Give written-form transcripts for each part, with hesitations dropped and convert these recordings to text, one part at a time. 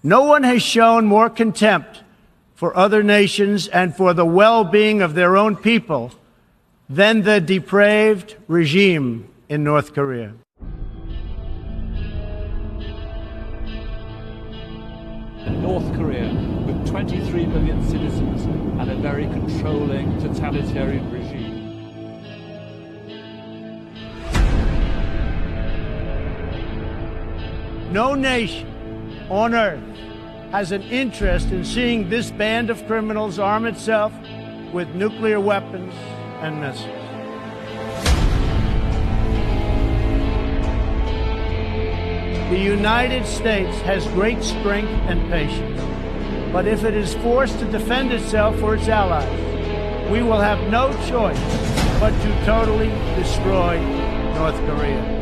No one has shown more contempt for other nations and for the well-being of their own people than the depraved regime in North Korea. North Korea, with 23 million citizens and a very controlling, totalitarian regime. No nation on earth has an interest in seeing this band of criminals arm itself with nuclear weapons and missiles. The United States has great strength and patience, but if it is forced to defend itself or its allies, we will have no choice but to totally destroy North Korea.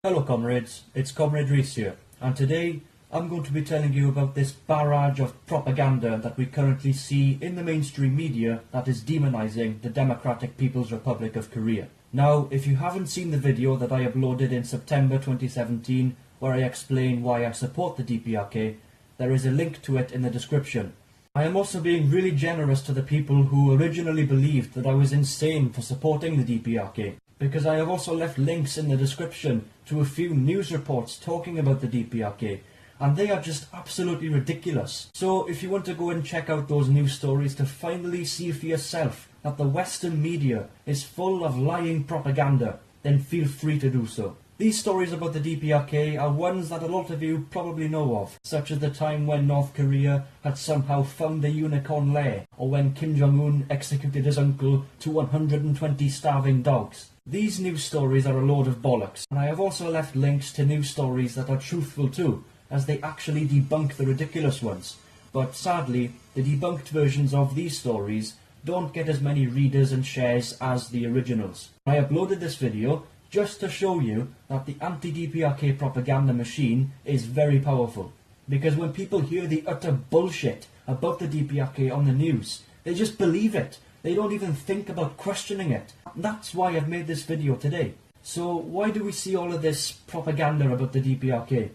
Hello comrades, it's Comrade Reese here, and today I'm going to be telling you about this barrage of propaganda that we currently see in the mainstream media that is demonizing the Democratic People's Republic of Korea. Now, if you haven't seen the video that I uploaded in September 2017 where I explain why I support the DPRK, there is a link to it in the description. I am also being really generous to the people who originally believed that I was insane for supporting the DPRK, because I have also left links in the description to a few news reports talking about the DPRK, and they are just absolutely ridiculous. So if you want to go and check out those news stories to finally see for yourself that the Western media is full of lying propaganda, then feel free to do so. These stories about the DPRK are ones that a lot of you probably know of, such as the time when North Korea had somehow found a unicorn lair, or when Kim-Jong Il executed his uncle to 120 starving dogs. These news stories are a load of bollocks, and I have also left links to news stories that are truthful too, as they actually debunk the ridiculous ones. But sadly, the debunked versions of these stories don't get as many readers and shares as the originals. I uploaded this video just to show you that the anti-DPRK propaganda machine is very powerful. Because when people hear the utter bullshit about the DPRK on the news, they just believe it. They don't even think about questioning it. That's why I've made this video today. So why do we see all of this propaganda about the DPRK?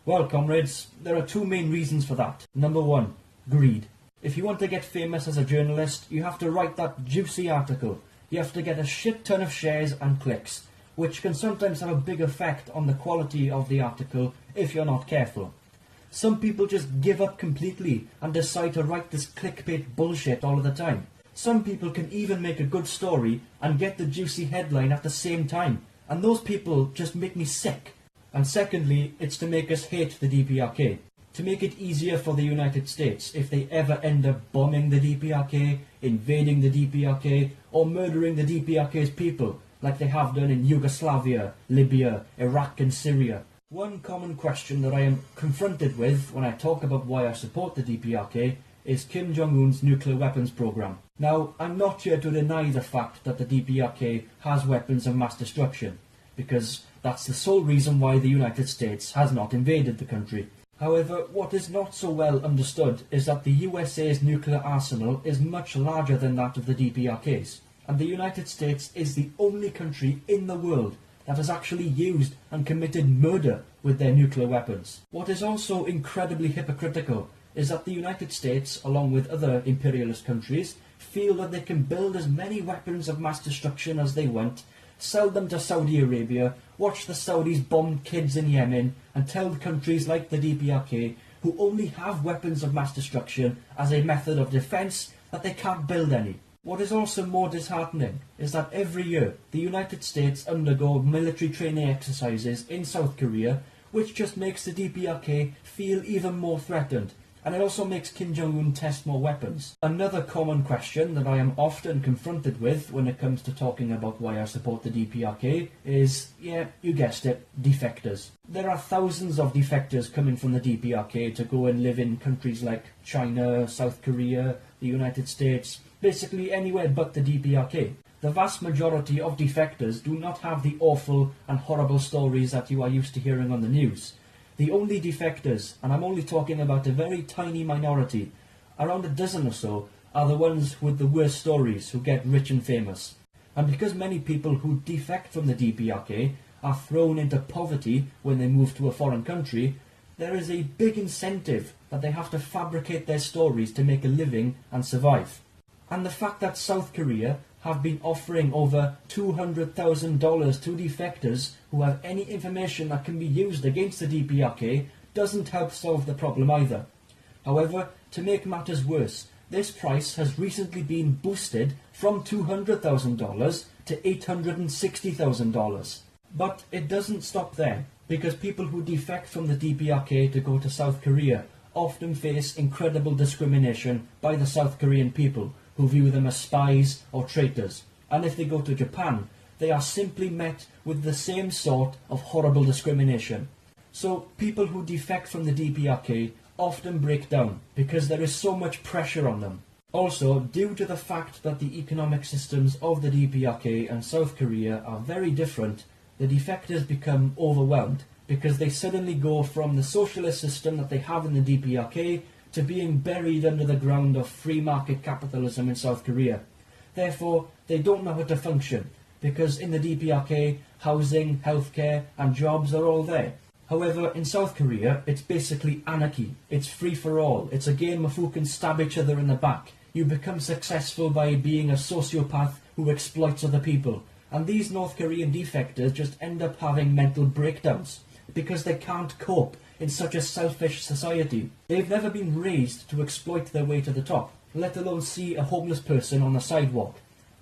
Well, comrades, there are two main reasons for that. Number one, greed. If you want to get famous as a journalist, you have to write that juicy article. You have to get a shit ton of shares and clicks, which can sometimes have a big effect on the quality of the article if you're not careful. Some people just give up completely and decide to write this clickbait bullshit all of the time. Some people can even make a good story and get the juicy headline at the same time, and those people just make me sick. And secondly, it's to make us hate the DPRK. To make it easier for the United States if they ever end up bombing the DPRK, invading the DPRK, or murdering the DPRK's people, like they have done in Yugoslavia, Libya, Iraq and Syria. One common question that I am confronted with when I talk about why I support the DPRK is Kim-Jong Un's nuclear weapons program. Now, I'm not here to deny the fact that the DPRK has weapons of mass destruction, because that's the sole reason why the United States has not invaded the country. However, what is not so well understood is that the USA's nuclear arsenal is much larger than that of the DPRK's, and the United States is the only country in the world that has actually used and committed murder with their nuclear weapons. What is also incredibly hypocritical is that the United States, along with other imperialist countries, feel that they can build as many weapons of mass destruction as they want, sell them to Saudi Arabia, watch the Saudis bomb kids in Yemen, and tell countries like the DPRK, who only have weapons of mass destruction as a method of defence, that they can't build any. What is also more disheartening is that every year the United States undergo military training exercises in South Korea, which just makes the DPRK feel even more threatened, and it also makes Kim-Jong-un test more weapons. Another common question that I am often confronted with when it comes to talking about why I support the DPRK is, yeah, you guessed it, defectors. There are thousands of defectors coming from the DPRK to go and live in countries like China, South Korea, the United States, basically anywhere but the DPRK. The vast majority of defectors do not have the awful and horrible stories that you are used to hearing on the news. The only defectors, and I'm only talking about a very tiny minority, around a dozen or so, are the ones with the worst stories who get rich and famous. And because many people who defect from the DPRK are thrown into poverty when they move to a foreign country, there is a big incentive that they have to fabricate their stories to make a living and survive. And the fact that South Korea have been offering over $200,000 to defectors who have any information that can be used against the DPRK doesn't help solve the problem either. However, to make matters worse, this price has recently been boosted from $200,000 to $860,000. But it doesn't stop there, because people who defect from the DPRK to go to South Korea often face incredible discrimination by the South Korean people, who view them as spies or traitors. And if they go to Japan, they are simply met with the same sort of horrible discrimination. So people who defect from the DPRK often break down because there is so much pressure on them. Also, due to the fact that the economic systems of the DPRK and South Korea are very different, the defectors become overwhelmed because they suddenly go from the socialist system that they have in the DPRK to being buried under the ground of free market capitalism in South Korea. Therefore, they don't know how to function, because in the DPRK, housing, healthcare and jobs are all there. However, in South Korea, it's basically anarchy. It's free for all. It's a game of who can stab each other in the back. You become successful by being a sociopath who exploits other people. And these North Korean defectors just end up having mental breakdowns, because they can't cope in such a selfish society. They've never been raised to exploit their way to the top, let alone see a homeless person on the sidewalk.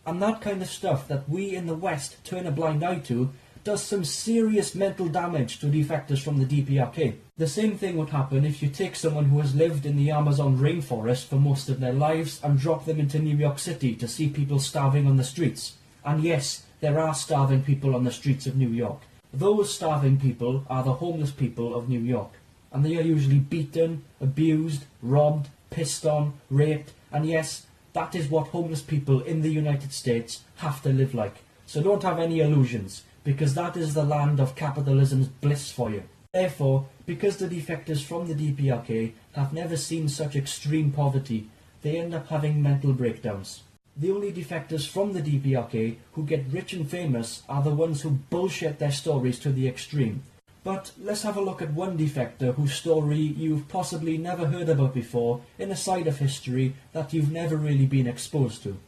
And that kind of stuff that we in the West turn a blind eye to does some serious mental damage to defectors from the DPRK. The same thing would happen if you take someone who has lived in the Amazon rainforest for most of their lives and drop them into New York City to see people starving on the streets. And yes, there are starving people on the streets of New York. Those starving people are the homeless people of New York, and they are usually beaten, abused, robbed, pissed on, raped, and yes, that is what homeless people in the United States have to live like. So don't have any illusions, because that is the land of capitalism's bliss for you. Therefore, because the defectors from the DPRK have never seen such extreme poverty, they end up having mental breakdowns. The only defectors from the DPRK who get rich and famous are the ones who bullshit their stories to the extreme. But let's have a look at one defector whose story you've possibly never heard about before in a side of history that you've never really been exposed to.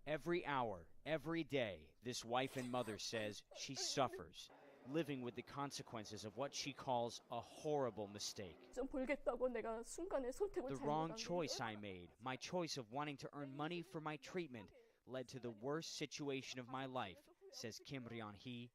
Every hour, every day, this wife and mother says she suffers, living with the consequences of what she calls a horrible mistake. The wrong choice I made, my choice of wanting to earn money for my treatment, led to the worst situation of my life, says Kim-Jong Il.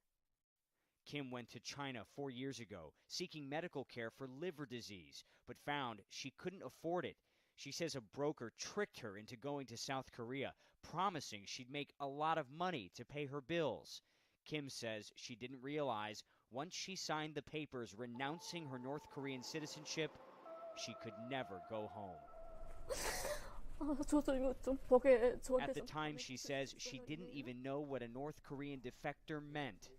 Kim went to China 4 years ago, seeking medical care for liver disease, but found she couldn't afford it. She says a broker tricked her into going to South Korea, promising she'd make a lot of money to pay her bills. Kim says she didn't realize once she signed the papers renouncing her North Korean citizenship, she could never go home. At the time, she says she didn't even know what a North Korean defector meant.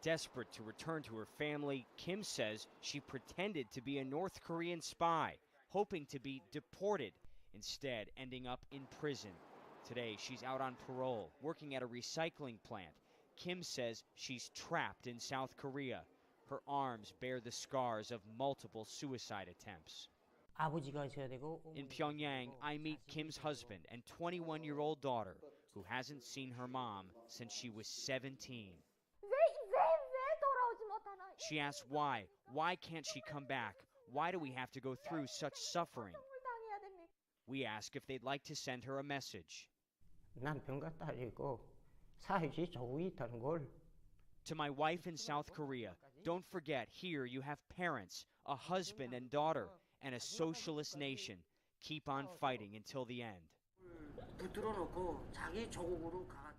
Desperate to return to her family, Kim says she pretended to be a North Korean spy, hoping to be deported, instead ending up in prison. Today, she's out on parole, working at a recycling plant. Kim says she's trapped in South Korea. Her arms bear the scars of multiple suicide attempts. In Pyongyang, I meet Kim's husband and 21-year-old daughter, who hasn't seen her mom since she was 17. She asks why. Why can't she come back? Why do we have to go through such suffering? We ask if they'd like to send her a message. To my wife in South Korea, don't forget, here you have parents, a husband and daughter, and a socialist nation. Keep on fighting until the end.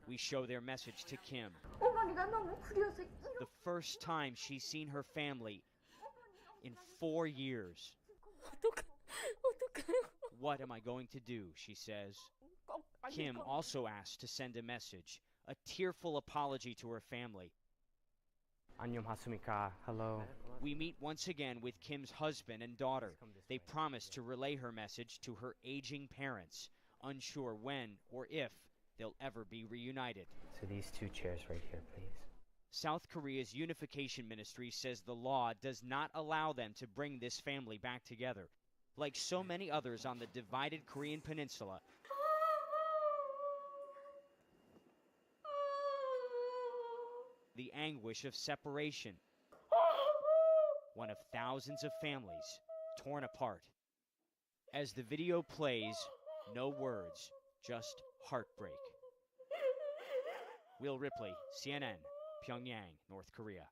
We show their message to Kim. The first time she's seen her family in 4 years. What am I going to do, she says. Kim also asked to send a message, a tearful apology to her family. 안녕하십니까. Hello. We meet once again with Kim's husband and daughter. They promise to relay her message to her aging parents, unsure when or if they'll ever be reunited. So these two chairs right here, please. South Korea's unification ministry says the law does not allow them to bring this family back together. Like so many others on the divided Korean peninsula, the anguish of separation, one of thousands of families torn apart. As the video plays, no words, just heartbreak. Will Ripley, CNN, Pyongyang, North Korea.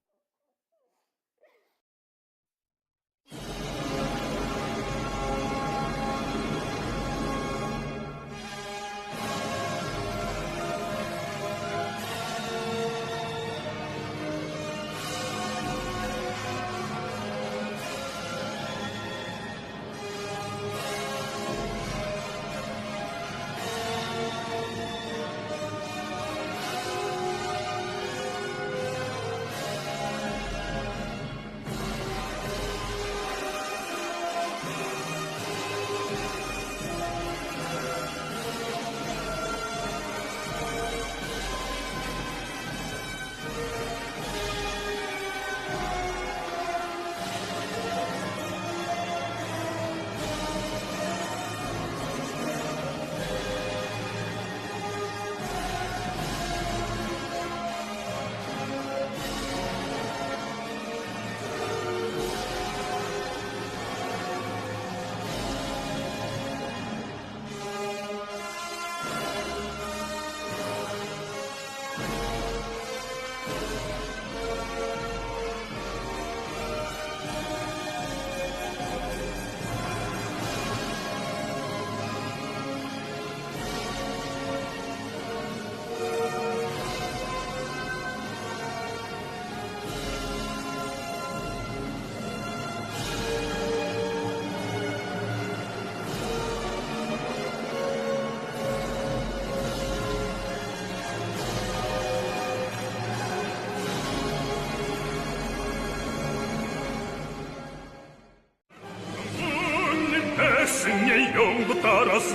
승리의 영도 따라서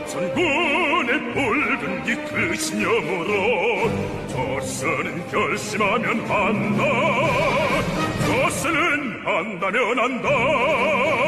전군의 붉은 이 그 신념으로 조선은 결심하면 한다. 조선은 한다면 한다.